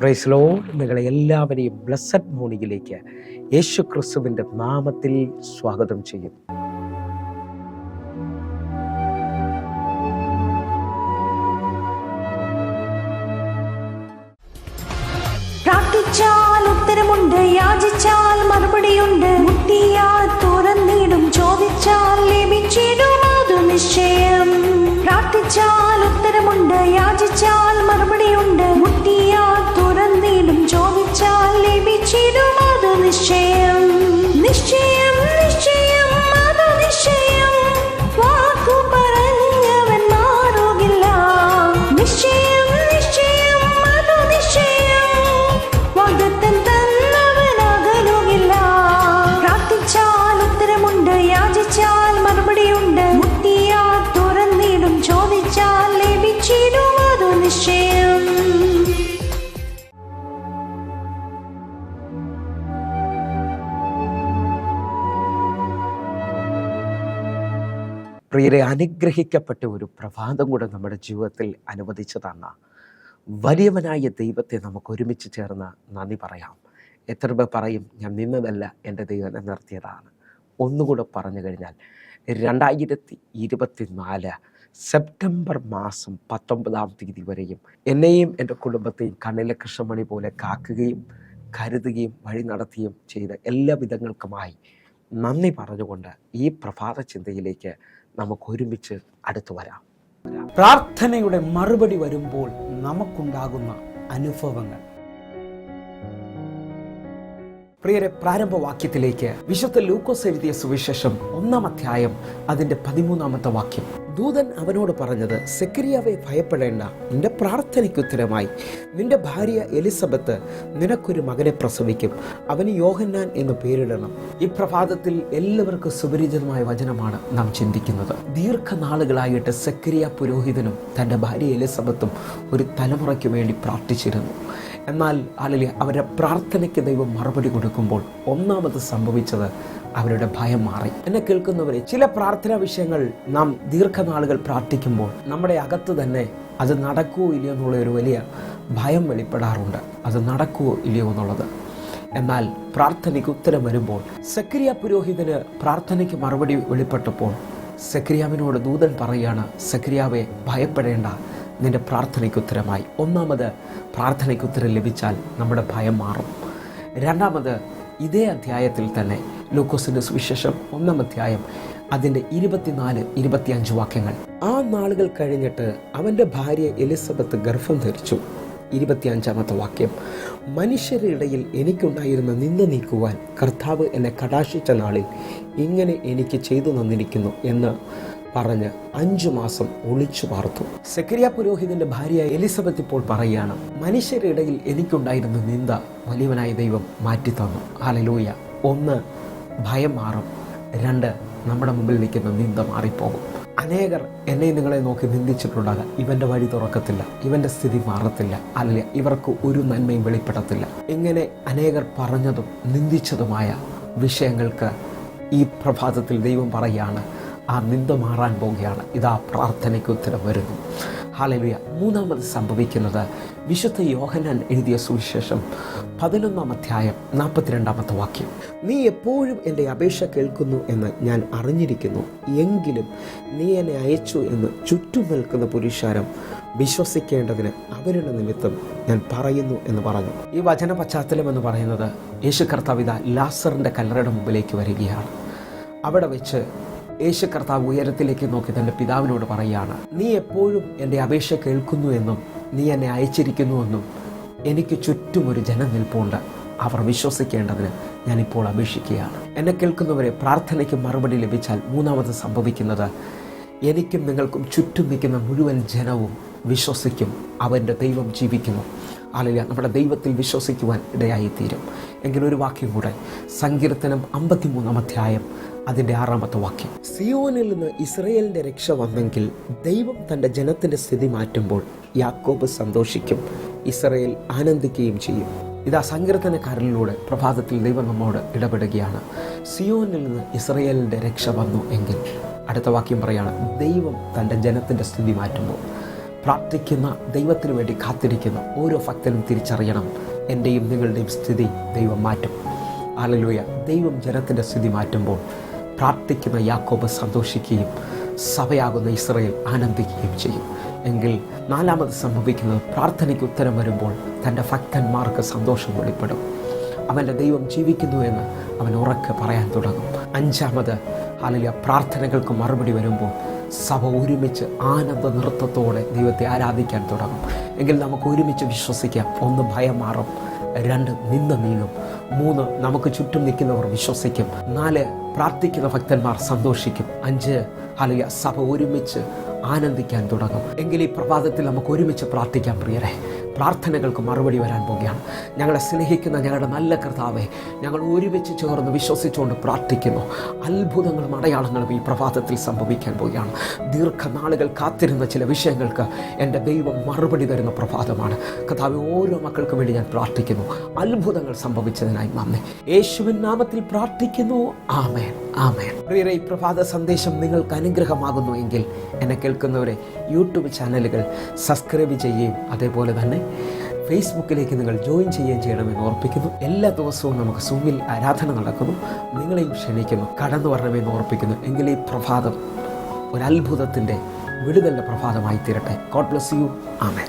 Praise Lord. നിങ്ങളെ എല്ലാവരെയും blessed മോർണിംഗിലേക്ക് യേശു ക്രിസ്തുവിൻ്റെ നാമത്തിൽ സ്വാഗതം ചെയ്യും. പ്രാർത്ഥിച്ചാൽ ഉത്തരമുണ്ട്, യാചിച്ചാൽ മറുപടിയുണ്ട്, മുട്ടിയാൽ തുറന്നിടും, ചോദിച്ചാൽ ലഭിച്ചിടും, അത് നിശ്ചയം. പ്രാർത്ഥിച്ചാൽ ഉത്തരമുണ്ട്, യാചിച്ചാൽ മറുപടിയുണ്ട്, മുട്ടിയാൽ തുറന്നിടും, ചോദിച്ചാൽ ലഭിച്ചിടും, അത് നിശ്ചയം. നിശ്ചയം നിശ്ചയം അത് നിശ്ചയം, വാക്കു പറഞ്ഞവൻ മാറുകില്ല. നിശ്ചയം നിശ്ചയം അത് നിശ്ചയം, വാഗ്ദത്തം തന്നവൻ അകലുകില്ല. പ്രാർത്ഥിച്ചാൽ ഉത്തരമുണ്ട്, യാചിച്ചാൽ മറുപടിയുണ്ട്, മുട്ടിയാൽ തുറന്നിടും, ചോദിച്ചാൽ ലഭിച്ചിടും, അത് നിശ്ചയം. പ്രിയരെ, അനുഗ്രഹിക്കപ്പെട്ട ഒരു പ്രഭാതം കൂടെ നമ്മുടെ ജീവിതത്തിൽ അനുവദിച്ചു തന്ന വലിയവനായ ദൈവത്തെ നമുക്ക് ഒരുമിച്ച് ചേർന്ന് നന്ദി പറയാം. എത്ര പേർ പറയും, ഞാൻ നിന്നതല്ല എൻ്റെ ദൈവം നിർത്തിയതാണ്. ഒന്നുകൂടെ പറഞ്ഞു കഴിഞ്ഞാൽ 2024 സെപ്റ്റംബർ മാസം 19-ാം തീയതി വരെയും എന്നെയും എൻ്റെ കുടുംബത്തെയും കണ്ണിലെ കൃഷ്ണമണി പോലെ കാക്കുകയും കരുതുകയും വഴി നടത്തുകയും ചെയ്ത എല്ലാ വിധങ്ങൾക്കുമായി നന്ദി പറഞ്ഞുകൊണ്ട് ഈ പ്രഭാത ചിന്തയിലേക്ക് നമുക്ക് ഒരുമിച്ച് അടുത്തു വരാം. പ്രാർത്ഥനയുടെ മറുപടി വരുമ്പോൾ നമുക്കുണ്ടാകുന്ന അനുഭവങ്ങൾ. പ്രിയരെ, പ്രാരംഭവാക്യത്തിലേക്ക് വിശുദ്ധ ലൂക്കോസ് എഴുതിയ സുവിശേഷം 1-ാം അധ്യായം അതിൻ്റെ 13-ാമത്തെ വാക്യം. ദൂതൻ അവനോട് പറഞ്ഞത്, സെക്കരിയാവെ ഭയപ്പെടേണ്ട, നിന്റെ പ്രാർത്ഥനയ്ക്ക് ഉത്തരമായി നിന്റെ ഭാര്യ എലിസബത്ത് നിനക്കൊരു മകനെ പ്രസവിക്കും, അവന് യോഹന്നാൻ എന്ന് പേരിടണം. ഈ പ്രഭാതത്തിൽ എല്ലാവർക്കും സുപരിചിതമായ വചനമാണ് നാം ചിന്തിക്കുന്നത്. ദീർഘനാളുകളായിട്ട് സെക്കരിയ പുരോഹിതനും തൻ്റെ ഭാര്യ എലിസബത്തും ഒരു തലമുറയ്ക്ക് വേണ്ടി പ്രാർത്ഥിച്ചിരുന്നു. എന്നാൽ അവരുടെ പ്രാർത്ഥനയ്ക്ക് ദൈവം മറുപടി കൊടുക്കുമ്പോൾ ഒന്നാമത് സംഭവിച്ചത് അവരുടെ ഭയം മാറി. എന്നെ കേൾക്കുന്നവരെ, ചില പ്രാർത്ഥനാ വിഷയങ്ങൾ നാം ദീർഘനാളുകൾ പ്രാർത്ഥിക്കുമ്പോൾ നമ്മുടെ അകത്ത് തന്നെ അത് നടക്കുമോ ഇല്ലയോ എന്നുള്ള ഒരു വലിയ ഭയം വെളിപ്പെടാറുണ്ട്. അത് നടക്കുമോ ഇല്ലയോ എന്നുള്ളത്. എന്നാൽ പ്രാർത്ഥനയ്ക്ക് ഉത്തരം വരുമ്പോൾ സെക്കരിയ പുരോഹിതന് പ്രാർത്ഥനയ്ക്ക് മറുപടി വെളിപ്പെട്ടപ്പോൾ സെക്കരിയാവിനോട് ദൂതൻ പറയുകയാണ്, സെക്കരിയാവെ ഭയപ്പെടേണ്ട, നിന്റെ പ്രാർത്ഥനയ്ക്ക് ഉത്തരമായി. ഒന്നാമത്, പ്രാർത്ഥനയ്ക്ക് ഉത്തരം ലഭിച്ചാൽ നമ്മുടെ ഭയം മാറും. രണ്ടാമത്, ഇതേ അധ്യായത്തിൽ തന്നെ ലൂക്കോസിന്റെ സുവിശേഷം 1-ാം അധ്യായം അതിൻ്റെ 24-25 വാക്യങ്ങൾ. ആ നാളുകൾ കഴിഞ്ഞിട്ട് അവൻ്റെ ഭാര്യ എലിസബത്ത് ഗർഭം ധരിച്ചു. 25-ാമത്തെ വാക്യം. മനുഷ്യരുടെ ഇടയിൽ എനിക്കുണ്ടായിരുന്ന നിന്ദ നീക്കുവാൻ കർത്താവ് എന്നെ കടാക്ഷിച്ച നാളിൽ ഇങ്ങനെ എനിക്ക് ചെയ്തു തന്നിരിക്കുന്നു എന്ന് പറഞ്ഞ് 5 മാസം ഒളിച്ചു പാർത്തു. സെക്കരിയ പുരോഹിതന്റെ ഭാര്യ എലിസബത്ത് ഇപ്പോൾ പറയുകയാണ്, മനുഷ്യരുടെ ഇടയിൽ എനിക്കുണ്ടായിരുന്ന നിന്ദ വലിയവനായ ദൈവം മാറ്റി തന്നു. ഹല്ലേലൂയ. 1, ഭയം മാറും. 2, നമ്മുടെ മുമ്പിൽ നിൽക്കുന്ന നിന്ദ മാറിപ്പോകും. അനേകർ എന്നെ നിങ്ങളെ നോക്കി നിന്ദിച്ചിട്ടുണ്ടാകാം. ഇവൻ്റെ വഴി തുറക്കത്തില്ല, ഇവൻ്റെ സ്ഥിതി മാറത്തില്ല, അല്ല ഇവർക്ക് ഒരു നന്മയും വെളിപ്പെടത്തില്ല. ഇങ്ങനെ അനേകർ പറഞ്ഞതും നിന്ദിച്ചതുമായ വിഷയങ്ങൾക്ക് ഈ പ്രഭാതത്തിൽ ദൈവം പറയുകയാണ്, ആ നിന്ദ മാറാൻ പോവുകയാണ്. ഇതാ പ്രാർത്ഥനയ്ക്ക് ഉത്തരം വരുന്നു. ഹല്ലേലൂയ. മൂന്നാമത് സംഭവിക്കുന്നത് വിശുദ്ധ യോഹന്നാൻ എഴുതിയ സുവിശേഷം 11-ാം അധ്യായം 42-ാമത്തെ വാക്യം. നീ എപ്പോഴും എൻ്റെ അപേക്ഷ കേൾക്കുന്നു എന്ന് ഞാൻ അറിഞ്ഞിരിക്കുന്നു, എങ്കിലും നീ എന്നെ അയച്ചു എന്ന് ചുറ്റും നിൽക്കുന്ന പുരുഷാരം വിശ്വസിക്കേണ്ടതിന് അവരുടെ നിമിത്തം ഞാൻ പറയുന്നു എന്ന് പറഞ്ഞു. ഈ വചന പശ്ചാത്തലം എന്ന് പറയുന്നത്, യേശു കർത്താവ് ഇതാ ലാസറിൻ്റെ കല്ലറയുടെ മുമ്പിലേക്ക് വരികയാണ്. അവിടെ വെച്ച് യേശു കർത്താവ് ഉയരത്തിലേക്ക് നോക്കി തൻ്റെ പിതാവിനോട് പറയുകയാണ്, നീ എപ്പോഴും എൻ്റെ അപേക്ഷ കേൾക്കുന്നു എന്നും നീ എന്നെ അയച്ചിരിക്കുന്നുവെന്നും എനിക്ക് ചുറ്റും ഒരു ജനം നിൽപ്പുണ്ട്, അവർ വിശ്വസിക്കേണ്ടതിന് ഞാനിപ്പോൾ അപേക്ഷിക്കുകയാണ്. എന്നെ കേൾക്കുന്നവരെ, പ്രാർത്ഥനയ്ക്ക് മറുപടി ലഭിച്ചാൽ മൂന്നാമത് സംഭവിക്കുന്നത്, എനിക്കും നിങ്ങൾക്കും ചുറ്റും നിൽക്കുന്ന മുഴുവൻ ജനവും വിശ്വസിക്കും, അവൻ്റെ ദൈവം ജീവിക്കുന്നു. അല്ലെങ്കിൽ നമ്മുടെ ദൈവത്തിൽ വിശ്വസിക്കുവാൻ ഇടയായിത്തീരും. എങ്കിലൊരു വാക്യം കൂടെ, സങ്കീർത്തനം 53-ാം അധ്യായം അതിൻ്റെ 6-ാമത്തെ വാക്യം. സിയോനിൽ നിന്ന് ഇസ്രായേലിൻ്റെ രക്ഷ വന്നെങ്കിൽ ദൈവം തൻ്റെ ജനത്തിൻ്റെ സ്ഥിതി മാറ്റുമ്പോൾ യാക്കോബ് സന്തോഷിക്കും, ഇസ്രായേൽ ആനന്ദിക്കുകയും ചെയ്യും. ഇതാ സങ്കീർത്തനക്കാരനിലൂടെ പ്രഭാതത്തിൽ ദൈവം നമ്മോട് ഇടപെടുകയാണ്. സിയോനിൽ നിന്ന് ഇസ്രായേലിൻ്റെ രക്ഷ വന്നു എങ്കിൽ അടുത്ത വാക്യം പറയാണ്, ദൈവം തൻ്റെ ജനത്തിൻ്റെ സ്ഥിതി മാറ്റുമ്പോൾ പ്രാർത്ഥിക്കുന്ന, ദൈവത്തിന് വേണ്ടി കാത്തിരിക്കുന്ന ഓരോ ഭക്തനും തിരിച്ചറിയണം, എൻ്റെയും നിങ്ങളുടെയും സ്ഥിതി ദൈവം മാറ്റും. ഹല്ലേലൂയ. ദൈവം ജനത്തിൻ്റെ സ്ഥിതി മാറ്റുമ്പോൾ പ്രാർത്ഥിക്കുന്ന യാക്കോബ് സന്തോഷിക്കുകയും സഭയാകുന്ന ഇസ്രായേൽ ആനന്ദിക്കുകയും ചെയ്യും. എങ്കിൽ നാലാമത് സംഭവിക്കുന്നത്, പ്രാർത്ഥനയ്ക്ക് ഉത്തരം വരുമ്പോൾ തൻ്റെ ഭക്തന്മാർക്ക് സന്തോഷം വെളിപ്പെടും. അവൻ്റെ ദൈവം ജീവിക്കുന്നു എന്ന് അവൻ ഉറക്കെ പറയാൻ തുടങ്ങും. അഞ്ചാമത്, ഹല്ലേലൂയ, പ്രാർത്ഥനകൾക്ക് മറുപടി വരുമ്പോൾ സഭ ഒരുമിച്ച് ആനന്ദ നൃത്തത്തോടെ ദൈവത്തെ ആരാധിക്കാൻ തുടങ്ങും. എങ്കിൽ നമുക്ക് ഒരുമിച്ച് വിശ്വസിക്കാം. 1, ഭയം മാറും. 2, നിന്ന നീങ്ങും. 3, നമുക്ക് ചുറ്റും നിൽക്കുന്നവർ വിശ്വസിക്കും. 4, പ്രാർത്ഥിക്കുന്ന ഭക്തന്മാർ സന്തോഷിക്കും. 5, ഹല്ലേലൂയ, സഭ ഒരുമിച്ച് ആനന്ദിക്കാൻ തുടങ്ങും. എങ്കിൽ ഈ പ്രഭാതത്തിൽ നമുക്ക് ഒരുമിച്ച് പ്രാർത്ഥിക്കാൻ പ്രിയരെ. പ്രാർത്ഥനകൾക്ക് മറുപടി വരാൻ പോകുകയാണ്. ഞങ്ങളെ സ്നേഹിക്കുന്ന ഞങ്ങളുടെ നല്ല കർത്താവേ, ഞങ്ങൾ ഒരുമിച്ച് ചേർന്ന് വിശ്വസിച്ചുകൊണ്ട് പ്രാർത്ഥിക്കുന്നു. അത്ഭുതങ്ങളും അടയാളങ്ങളും ഈ പ്രഭാതത്തിൽ സംഭവിക്കാൻ പോകുകയാണ്. ദീർഘനാളുകൾ കാത്തിരുന്ന ചില വിഷയങ്ങൾക്ക് എൻ്റെ ദൈവം മറുപടി തരുന്ന പ്രഭാതമാണ്. കർത്താവേ, ഓരോ മക്കൾക്കും വേണ്ടി ഞാൻ പ്രാർത്ഥിക്കുന്നു. അത്ഭുതങ്ങൾ സംഭവിച്ചതിനായി നന്ദി. യേശുവിൻ നാമത്തിൽ പ്രാർത്ഥിക്കുന്നു. ആമേൻ, ആമേൻ. പ്രിയരെ, ഈ പ്രഭാത സന്ദേശം നിങ്ങൾക്ക് അനുഗ്രഹമാകുന്നു എങ്കിൽ എന്നെ കേൾക്കുന്നവരെ യൂട്യൂബ് ചാനലുകൾ സബ്സ്ക്രൈബ് ചെയ്യുകയും അതേപോലെ തന്നെ ഫേസ്ബുക്കിലേക്ക് നിങ്ങൾ ജോയിൻ ചെയ്യുകയും ചെയ്യണമെന്ന് ഓർപ്പിക്കുന്നു. എല്ലാ ദിവസവും നമുക്ക് സൂമിൽ ആരാധന നടക്കുന്നു. നിങ്ങളെയും ക്ഷണിക്കുന്നു, കടന്നു വരണമെന്ന് ഓർപ്പിക്കുന്നു. എങ്കിൽ ഈ പ്രഭാതം ഒരു അത്ഭുതത്തിൻ്റെ വിടുതലിൻ്റെ പ്രഭാതമായി തീരട്ടെ. God bless you. ആമേൻ.